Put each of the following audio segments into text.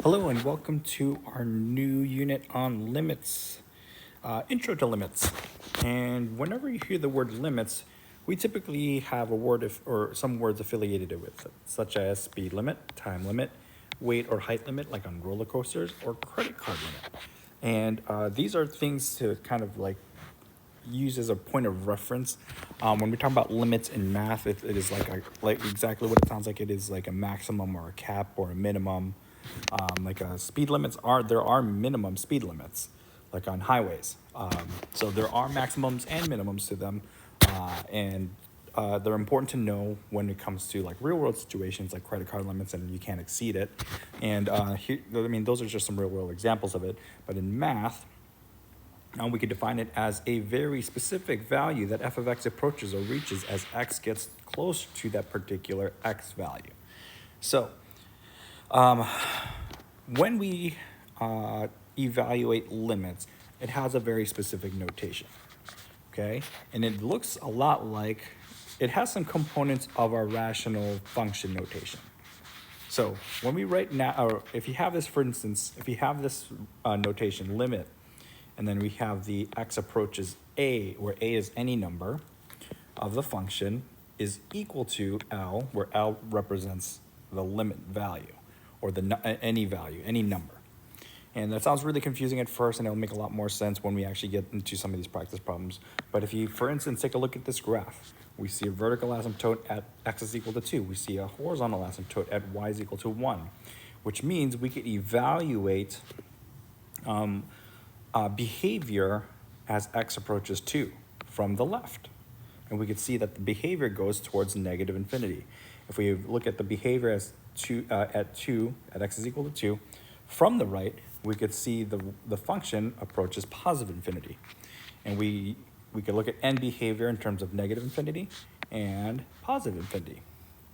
Hello and welcome to our new unit on limits, intro to limits. And whenever you hear the word limits, we typically have a word or some words affiliated with it, such as speed limit, time limit, weight or height limit, like on roller coasters, or credit card limit. And these are things to kind of like use as a point of reference. When we talk about limits in math, it is like exactly what it sounds like. It is like a maximum or a cap or a minimum. Speed limits there are minimum speed limits, like on highways. So there are maximums and minimums to them, and they're important to know when it comes to like real world situations like credit card limits, and you can't exceed it. And those are just some real world examples of it. But in math, we could define it as a very specific value that f of x approaches or reaches as x gets close to that particular x value. So when we evaluate limits, it has a very specific notation, okay? And it looks a lot like, it has some components of our rational function notation. So when we write now, or if you have this, for instance, if you have this notation limit, and then we have the x approaches a, where a is any number of the function, is equal to L, where L represents the limit value, or any value, any number. And that sounds really confusing at first, and it'll make a lot more sense when we actually get into some of these practice problems. But if you, for instance, take a look at this graph, we see a vertical asymptote at x is equal to 2. We see a horizontal asymptote at y is equal to 1, which means we could evaluate behavior as x approaches 2 from the left. And we could see that the behavior goes towards negative infinity. If we look at the behavior as at x is equal to 2, from the right, we could see the function approaches positive infinity. And we could look at end behavior in terms of negative infinity and positive infinity.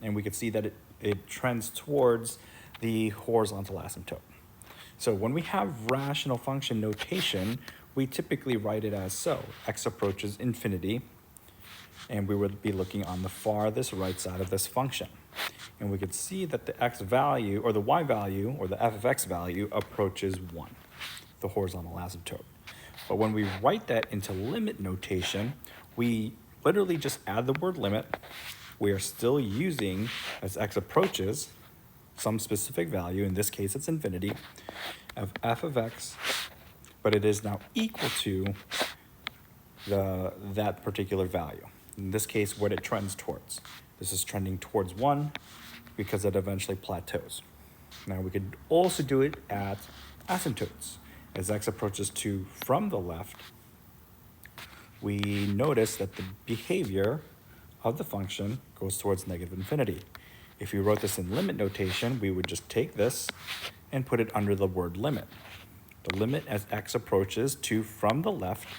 And we could see that it trends towards the horizontal asymptote. So when we have rational function notation, we typically write it as so. X approaches infinity, and we would be looking on the farthest right side of this function. And we could see that the x value, or the y value, or the f of x value approaches 1, the horizontal asymptote. But when we write that into limit notation, we literally just add the word limit. We are still using, as x approaches, some specific value, in this case it's infinity, of f of x, but it is now equal to that particular value. In this case, what it trends towards. This is trending towards 1 because it eventually plateaus. Now we could also do it at asymptotes. As x approaches 2 from the left, we notice that the behavior of the function goes towards negative infinity. If we wrote this in limit notation, we would just take this and put it under the word limit. The limit as x approaches 2 from the left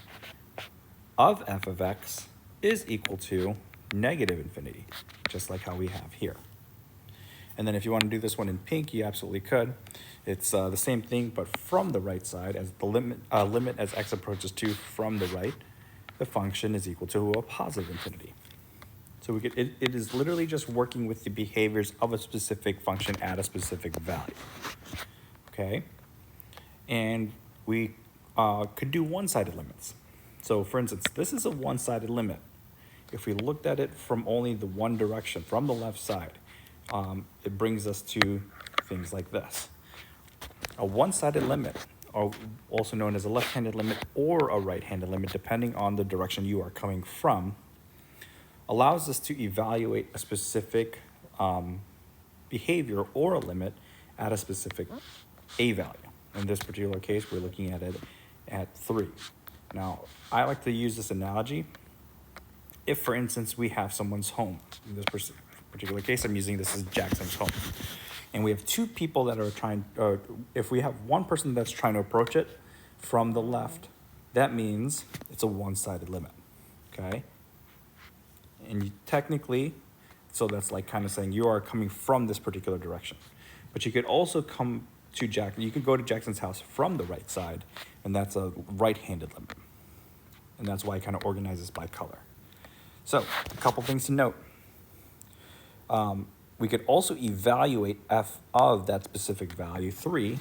of f of x is equal to negative infinity, just like how we have here. And then if you want to do this one in pink, you absolutely could. It's the same thing, but from the right side, as the limit as x approaches 2 from the right, the function is equal to a positive infinity. So it is literally just working with the behaviors of a specific function at a specific value, okay? And we could do one-sided limits. So for instance, this is a one-sided limit. If we looked at it from only the one direction, from the left side, it brings us to things like this. A one-sided limit, or also known as a left-handed limit or a right-handed limit, depending on the direction you are coming from, allows us to evaluate a specific behavior or a limit at a specific a value. In this particular case, we're looking at it at 3. Now, I like to use this analogy. If, for instance, we have someone's home, in this particular case, I'm using this as Jackson's home, and we have two people that are trying, if we have one person that's trying to approach it from the left, that means it's a one-sided limit, okay? And technically, so that's like kind of saying you are coming from this particular direction. But you could also come to you could go to Jackson's house from the right side, and that's a right-handed limit. And that's why it kind of organizes by color. So, a couple things to note. we could also evaluate f of that specific value 3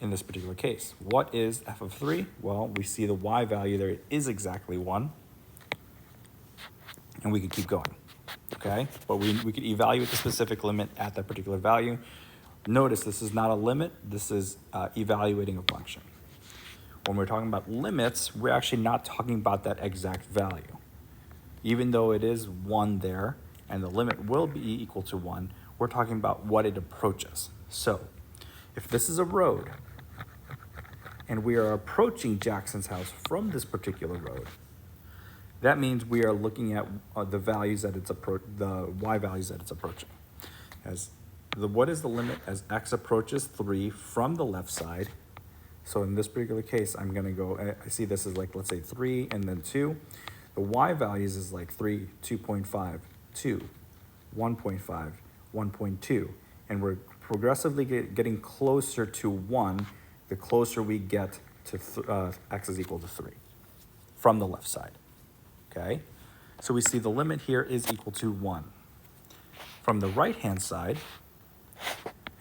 in this particular case. What is f of 3? Well, we see the y value there is exactly 1, and we could keep going, okay? But we could evaluate the specific limit at that particular value. Notice this is not a limit, this is evaluating a function. When we're talking about limits, we're actually not talking about that exact value. Even though it is 1 there, and the limit will be equal to 1, we're talking about what it approaches. So, if this is a road, and we are approaching Jackson's house from this particular road, that means we are looking at the values that the y values that it's approaching. What is the limit as x approaches 3 from the left side? So in this particular case, I'm gonna go, I see this is like, let's say 3 and then 2. The y values is like 3, 2.5, 2, 1.5, 1.2, and we're progressively getting closer to 1 the closer we get to x is equal to 3 from the left side, okay? So we see the limit here is equal to 1. From the right-hand side,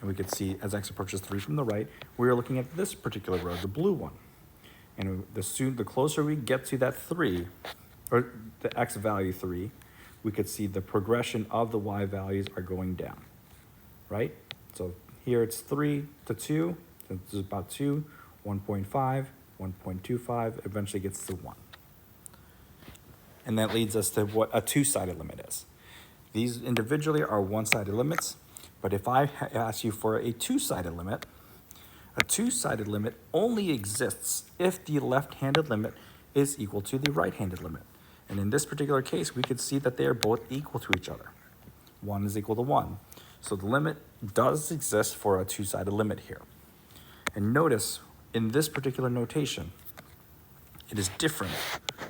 and we could see as x approaches 3 from the right, we are looking at this particular road, the blue one. And the closer we get to that 3, or the x value 3, we could see the progression of the y values are going down, right? So here it's 3 to 2, it's about 2, 1.5, 1.25, eventually gets to 1. And that leads us to what a two-sided limit is. These individually are one-sided limits, but if I ask you for a two-sided limit only exists if the left-handed limit is equal to the right-handed limit. And in this particular case, we could see that they are both equal to each other. 1 is equal to 1. So the limit does exist for a two-sided limit here. And notice, in this particular notation, it is different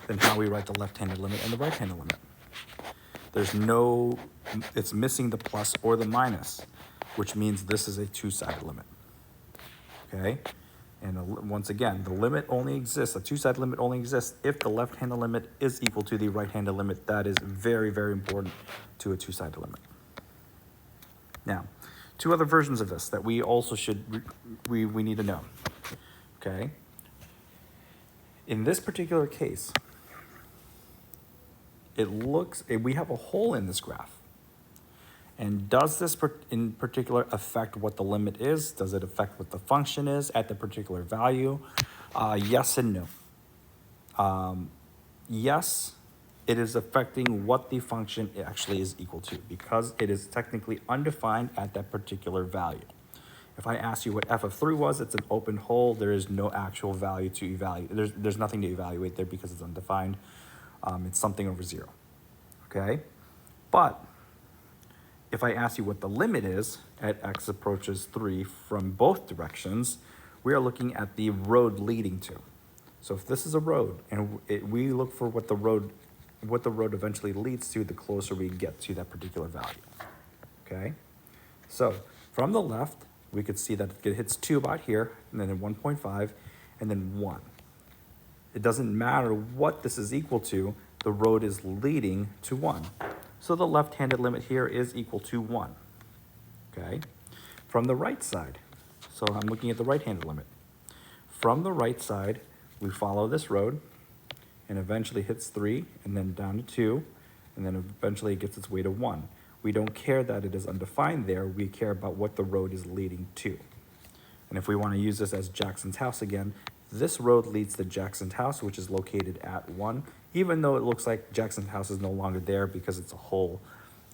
than how we write the left-handed limit and the right-handed limit. It's missing the plus or the minus, which means this is a two-sided limit, okay? And once again, the limit only exists, a two-sided limit only exists if the left-handed limit is equal to the right-handed limit. That is very, very important to a two-sided limit. Now, two other versions of this that we also we need to know, okay? In this particular case, we have a hole in this graph. And does this in particular affect what the limit is? Does it affect what the function is at the particular value? Yes and no. Yes, it is affecting what the function actually is equal to because it is technically undefined at that particular value. If I ask you what f of 3 was, it's an open hole. There is no actual value to evaluate. There's nothing to evaluate there because it's undefined. It's something over 0, okay? But if I ask you what the limit is at x approaches 3 from both directions, we are looking at the road leading to. So if this is a road and we look for what the road eventually leads to, the closer we get to that particular value, okay? So from the left, we could see that it hits 2 about here, and then 1.5, and then 1. It doesn't matter what this is equal to, the road is leading to 1. So the left-handed limit here is equal to 1, okay? From the right side, so I'm looking at the right-handed limit. From the right side, we follow this road, and eventually hits 3, and then down to 2, and then eventually it gets its way to 1. We don't care that it is undefined there, we care about what the road is leading to. And if we want to use this as Jackson's house again, this road leads to Jackson's house, which is located at 1, even though it looks like Jackson's house is no longer there because it's a hole.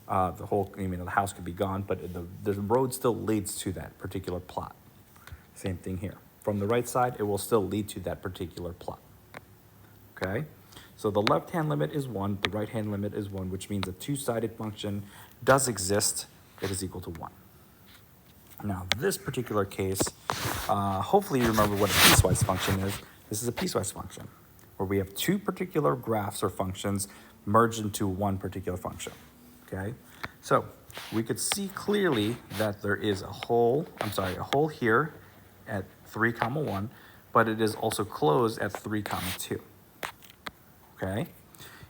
The house could be gone, but the road still leads to that particular plot. Same thing here. From the right side, it will still lead to that particular plot, okay? So the left-hand limit is 1, the right-hand limit is 1, which means a two-sided function does exist. It is equal to 1. Now, this particular case, hopefully you remember what a piecewise function is. This is a piecewise function, where we have two particular graphs or functions merged into one particular function, okay? So we could see clearly that there is a hole here at 3, 1, but it is also closed at 3, 2, okay?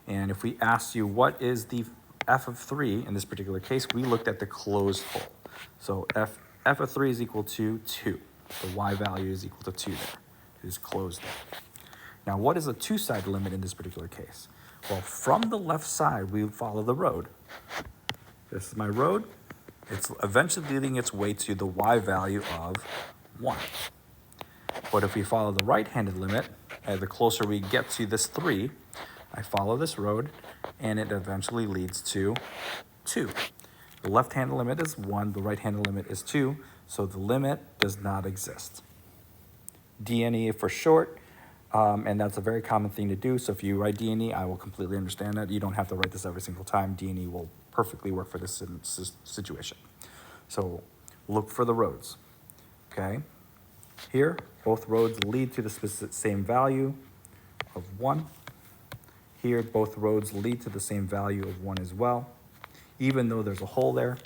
And if we ask you what is the f of 3, in this particular case, we looked at the closed hole. So f of 3 is equal to 2. The y value is equal to 2 there. It is closed there. Now, what is a two-sided limit in this particular case? Well, from the left side, we follow the road. This is my road. It's eventually leading its way to the y value of 1. But if we follow the right-handed limit, the closer we get to this 3, I follow this road, and it eventually leads to 2. The left-handed limit is 1, the right-handed limit is 2, so the limit does not exist. DNE for short, and that's a very common thing to do. So if you write DNE, I will completely understand that. You don't have to write this every single time. DNE will perfectly work for this situation. So look for the roads, okay? Here, both roads lead to the same value of 1. Here, both roads lead to the same value of 1 as well, even though there's a hole there.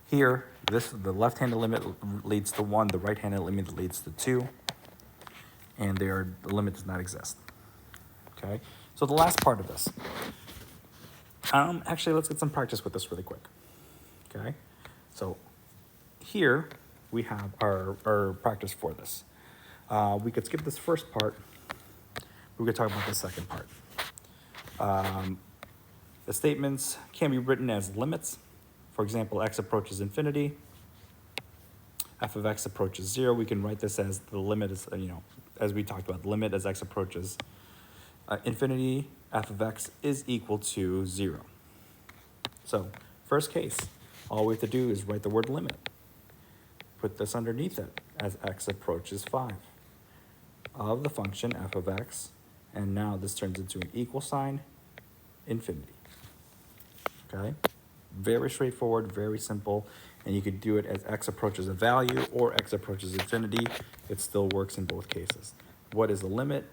Here, the left-handed limit leads to 1, the right-handed limit leads to 2, and the limit does not exist. Okay, so the last part of this. Actually, let's get some practice with this really quick. Okay, so here we have our practice for this. We could skip this first part. We could talk about the second part. The statements can be written as limits. For example, x approaches infinity. F of x approaches 0. We can write this as the limit is, as we talked about, the limit as x approaches infinity, f of x is equal to 0. So, first case, all we have to do is write the word limit. Put this underneath it as x approaches 5 of the function f of x, and now this turns into an equal sign, infinity. Okay? Very straightforward, very simple, and you could do it as x approaches a value or x approaches infinity. It still works in both cases. What is the limit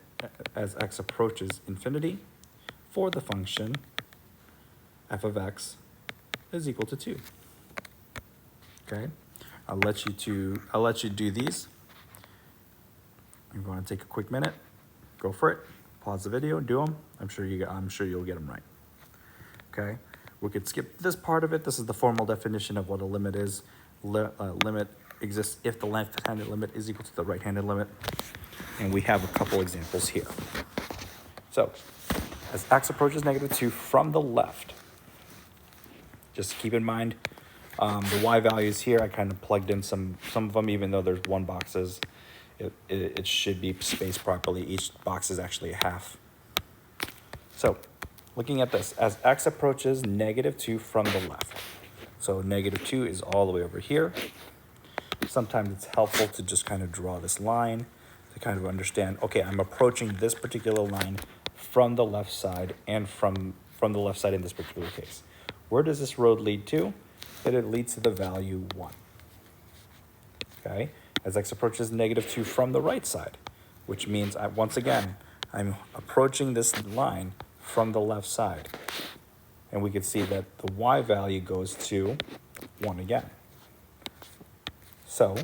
as x approaches infinity for the function f of x is equal to 2? Okay, I'll let you do these. You're going to take a quick minute, go for it, pause the video, do them. I'm sure you'll get them right. Okay. We could skip this part of it. This is the formal definition of what a limit is. Limit exists if the left-handed limit is equal to the right-handed limit. And we have a couple examples here. So, as x approaches -2 from the left, just keep in mind the y values here. I kind of plugged in some of them, even though there's 1 boxes. It should be spaced properly. Each box is actually a half. So, looking at this, as x approaches -2 from the left. So -2 is all the way over here. Sometimes it's helpful to just kind of draw this line to kind of understand, okay, I'm approaching this particular line from the left side and from the left side in this particular case. Where does this road lead to? It leads to the value 1. Okay, as x approaches -2 from the right side, which means, once again, I'm approaching this line from the left side. And we can see that the y value goes to 1 again. So,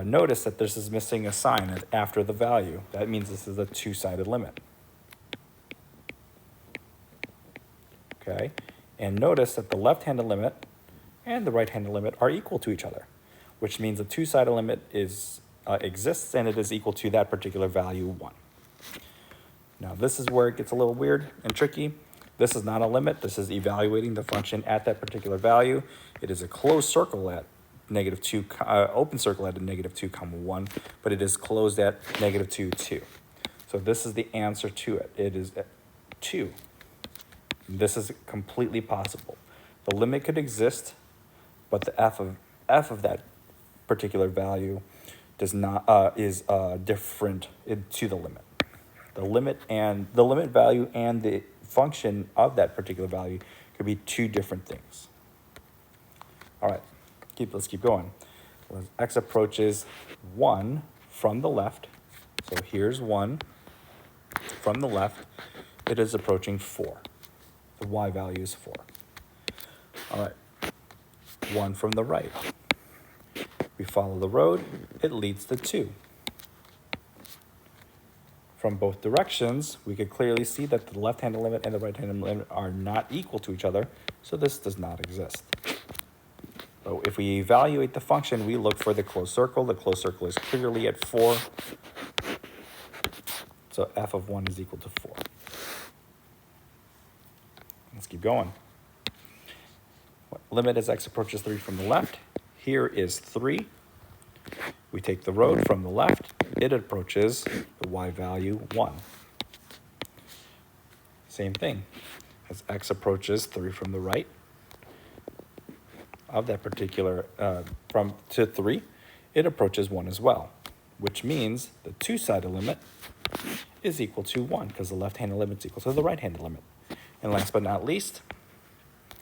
notice that this is missing a sign after the value. That means this is a two-sided limit. Okay, and notice that the left-handed limit and the right-handed limit are equal to each other, which means the two-sided limit exists and it is equal to that particular value 1. Now, this is where it gets a little weird and tricky. This is not a limit. This is evaluating the function at that particular value. It is a closed circle at -2, open circle at a -2, 1, but it is closed at -2, 2. So this is the answer to it. It is 2. This is completely possible. The limit could exist, but the f of that particular value does not is different to the limit. The limit value and the function of that particular value could be two different things. All right, let's keep going. As x approaches 1 from the left, so here's 1 from the left, it is approaching 4. The y value is 4. All right, 1 from the right. We follow the road, it leads to 2. from both directions, we could clearly see that the left-hand limit and the right-hand limit are not equal to each other, so this does not exist. So if we evaluate the function, we look for the closed circle. The closed circle is clearly at 4, so f of 1 is equal to 4. Let's keep going. Limit as x approaches 3 from the left. Here is 3. We take the road from the left. It approaches the y value 1. Same thing. As x approaches 3 from the right of that particular, from to 3, it approaches 1 as well, which means the two-sided limit is equal to 1 because the left-handed limit is equal to the right-handed limit. And last but not least,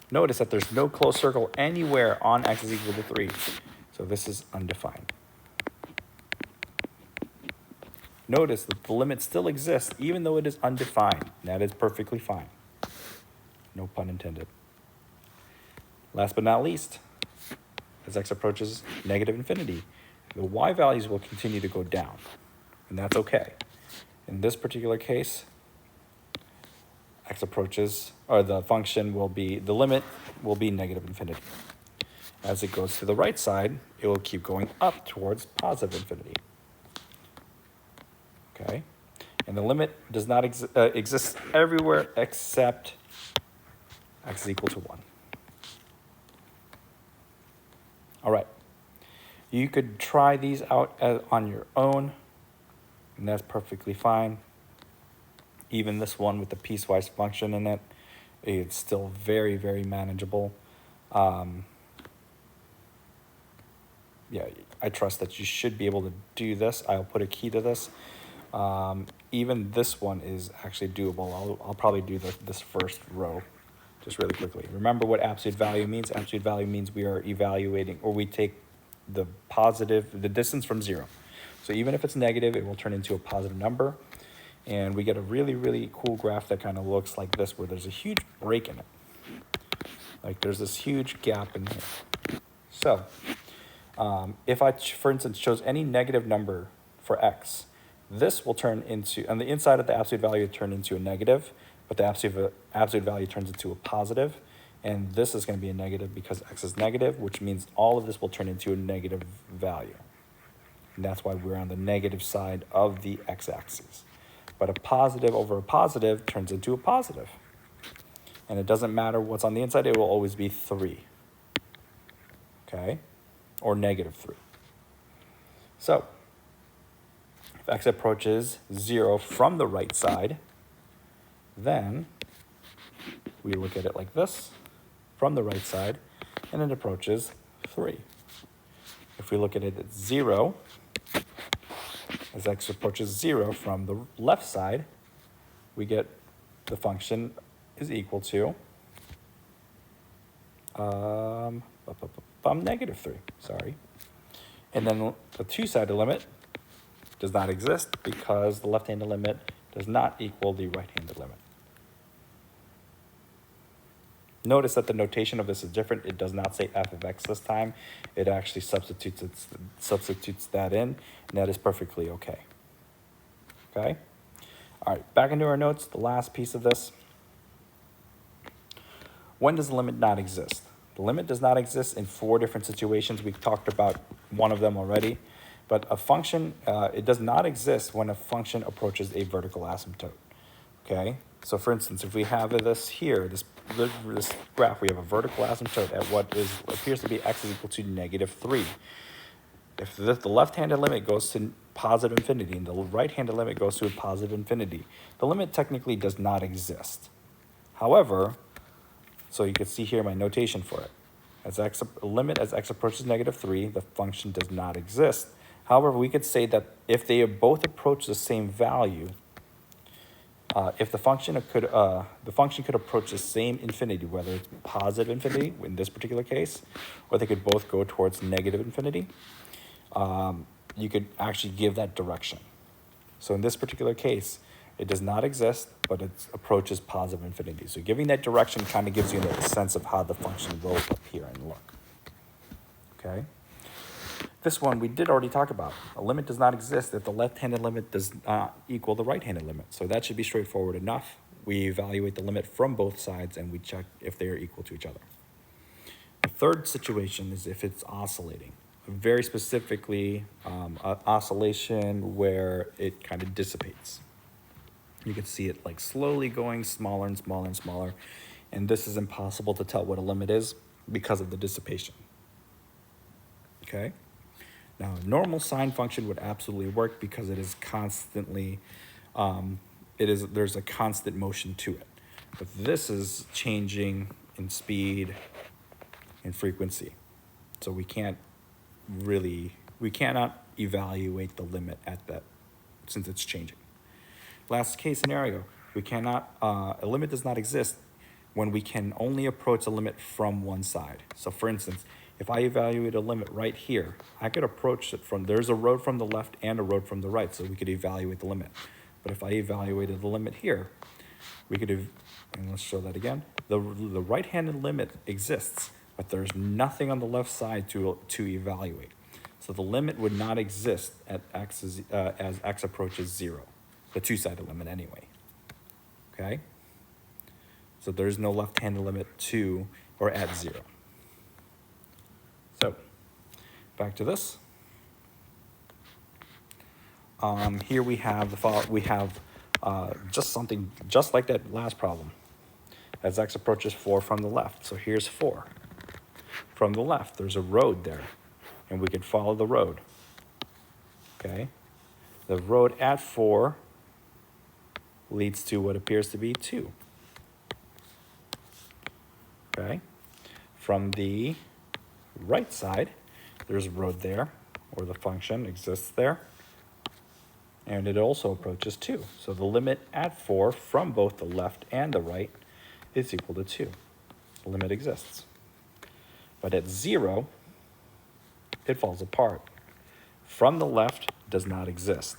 notice that there's no closed circle anywhere on x is equal to 3. So this is undefined. Notice that the limit still exists even though it is undefined. That is perfectly fine. No pun intended. Last but not least, as x approaches negative infinity, the y values will continue to go down, and that's okay. In this particular case, x approaches, or the function will be, the limit will be negative infinity. As it goes to the right side, it will keep going up towards positive infinity. Okay? And the limit does not exist everywhere except x is equal to 1. All right. You could try these out on your own, and that's perfectly fine. Even this one with the piecewise function in it, it's still very, very manageable. Yeah, I trust that you should be able to do this. I'll put a key to this. Even this one is actually doable. I'll probably do this first row just really quickly. Remember what absolute value means. Absolute value means we are evaluating, or we take the distance from 0. So even if it's negative, it will turn into a positive number. And we get a really, really cool graph that kind of looks like this, where there's a huge break in it. Like there's this huge gap in here. So if I, for instance, chose any negative number for x, this will turn into, on the inside of the absolute value, turn into a negative, but the absolute value turns into a positive, and this is going to be a negative because x is negative, which means all of this will turn into a negative value. And that's why we're on the negative side of the x-axis. But a positive over a positive turns into a positive. And it doesn't matter what's on the inside, it will always be 3. Okay? Or negative 3. So, if x approaches 0 from the right side, then we look at it like this, from the right side, and it approaches 3. If we look at it at 0, as x approaches 0 from the left side, we get the function is equal to negative 3, sorry. And then the two-sided limit does not exist because the left-handed limit does not equal the right-handed limit. Notice that the notation of this is different. It does not say f of x this time. It actually substitutes that in, and that is perfectly okay. Okay? All right, back into our notes, the last piece of this. When does the limit not exist? The limit does not exist in 4 different situations. We've talked about one of them already. But a function, it does not exist when a function approaches a vertical asymptote. Okay? So for instance, if we have this here, this graph, we have a vertical asymptote at what appears to be x is equal to negative 3. If the left-handed limit goes to positive infinity and the right-handed limit goes to a positive infinity, the limit technically does not exist. However, so you can see here my notation for it. As limit as x approaches negative 3, the function does not exist. However, we could say that if they both approach the same value, if the function could approach the same infinity, whether it's positive infinity in this particular case, or they could both go towards negative infinity, you could actually give that direction. So in this particular case, it does not exist, but it approaches positive infinity. So giving that direction kind of gives you a sense of how the function will appear and look. Okay? This one we did already talk about. A limit does not exist if the left-handed limit does not equal the right-handed limit. So that should be straightforward enough. We evaluate the limit from both sides and we check if they are equal to each other. The third situation is if it's oscillating. Very specifically, an oscillation where it kind of dissipates. You can see it like slowly going smaller and smaller and smaller. And this is impossible to tell what a limit is because of the dissipation. Okay? Now, a normal sine function would absolutely work because it is constantly, there's a constant motion to it. But this is changing in speed and frequency. So we cannot evaluate the limit at that since it's changing. Last case scenario, a limit does not exist when we can only approach a limit from one side. So for instance, if I evaluate a limit right here, I could approach it there's a road from the left and a road from the right, so we could evaluate the limit. But if I evaluated the limit here, and let's show that again, the right-handed limit exists, but there's nothing on the left side to evaluate. So the limit would not exist at as x approaches 0, the two-sided limit anyway, okay? So there's no left-handed limit to or at 0. So back to this. Here we have just something just like that last problem. As x approaches 4 from the left. So here's 4. From the left, there's a road there, and we could follow the road. Okay? The road at 4 leads to what appears to be 2. Okay? From the right side, there's a road there, or the function exists there, and it also approaches 2. So the limit at 4 from both the left and the right is equal to 2. The limit exists. But at 0, it falls apart. From the left does not exist.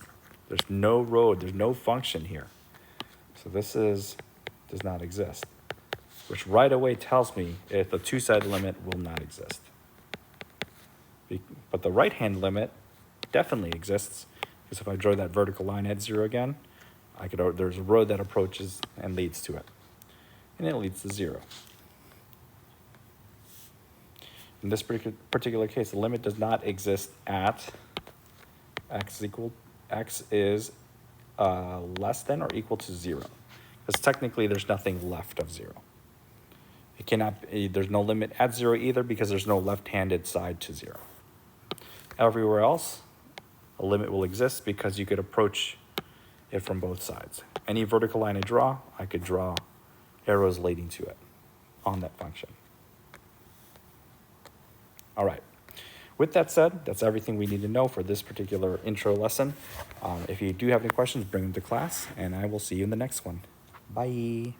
There's no road, there's no function here. So this does not exist, which right away tells me if the two-sided limit will not exist. But the right-hand limit definitely exists, because if I draw that vertical line at 0 again, there's a road that approaches and leads to it. And it leads to 0. In this particular case, the limit does not exist at x is less than or equal to 0. Because technically there's nothing left of 0. There's no limit at 0 either because there's no left-handed side to 0. Everywhere else, a limit will exist because you could approach it from both sides. Any vertical line I draw, I could draw arrows leading to it on that function. All right. With that said, that's everything we need to know for this particular intro lesson. If you do have any questions, bring them to class, and I will see you in the next one. Bye.